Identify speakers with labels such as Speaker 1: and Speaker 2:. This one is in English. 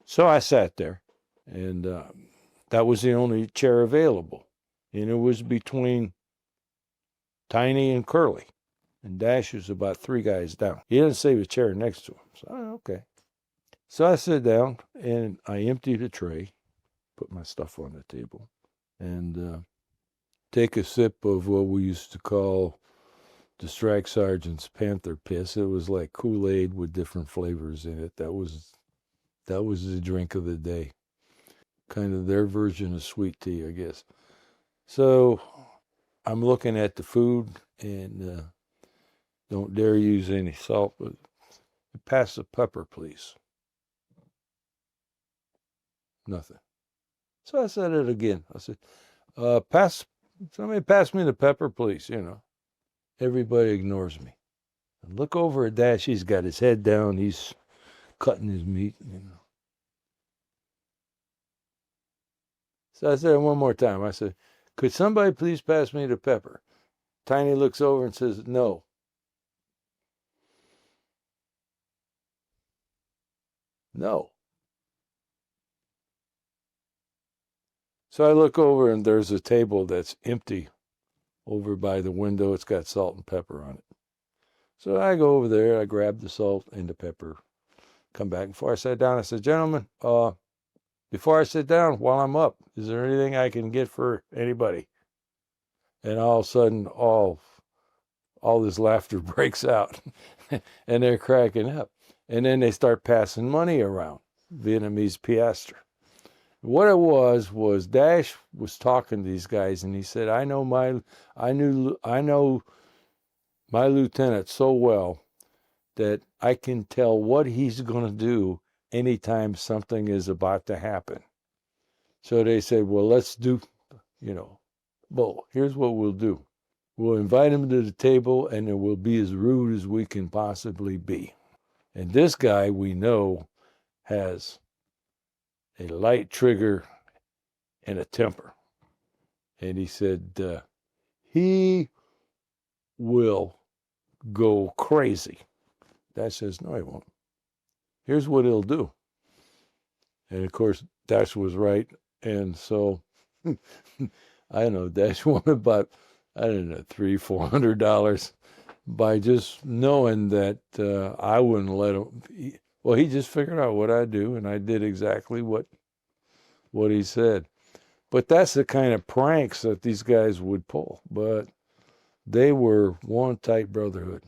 Speaker 1: So I sat there, and that was the only chair available. And it was between Tiny and Curly. And Dash was about 3 guys down. He didn't save a chair next to him. So, okay. So I sit down, and I emptied a tray, put my stuff on the table, and take a sip of what we used to call the Strike Sergeant's Panther Piss. It was like Kool-Aid with different flavors in it. That was the drink of the day. Kind of their version of sweet tea, I guess. So I'm looking at the food, and don't dare use any salt, but pass the pepper, please. Nothing. So I said it again. I said, somebody pass me the pepper, please, Everybody ignores me. I look over at Dash. He's got his head down. He's cutting his meat, So I said it one more time. I said, could somebody please pass me the pepper? Tiny looks over and says, no. No. So I look over, and there's a table that's empty over by the window. It's got salt and pepper on it. So I go over there. I grab the salt and the pepper. Come back. Before I sat down, I said, gentlemen, before I sit down, while I'm up, is there anything I can get for anybody? And all of a sudden, all this laughter breaks out, and they're cracking up. And then they start passing money around, Vietnamese piastre. What it was Dash was talking to these guys, and he said, I know my lieutenant so well that I can tell what he's going to do anytime something is about to happen. So they said, well, let's do, well, here's what we'll do. We'll invite him to the table, and it will be as rude as we can possibly be. And this guy, we know, has a light trigger and a temper. And he said, he will go crazy. Dash says, no, he won't. Here's what he'll do. And of course, Dash was right. And so, I don't know, Dash won about, $300-400 by just knowing that I wouldn't let him. He just figured out what I'd do, and I did exactly what he said. But that's the kind of pranks that these guys would pull. But they were one tight brotherhood.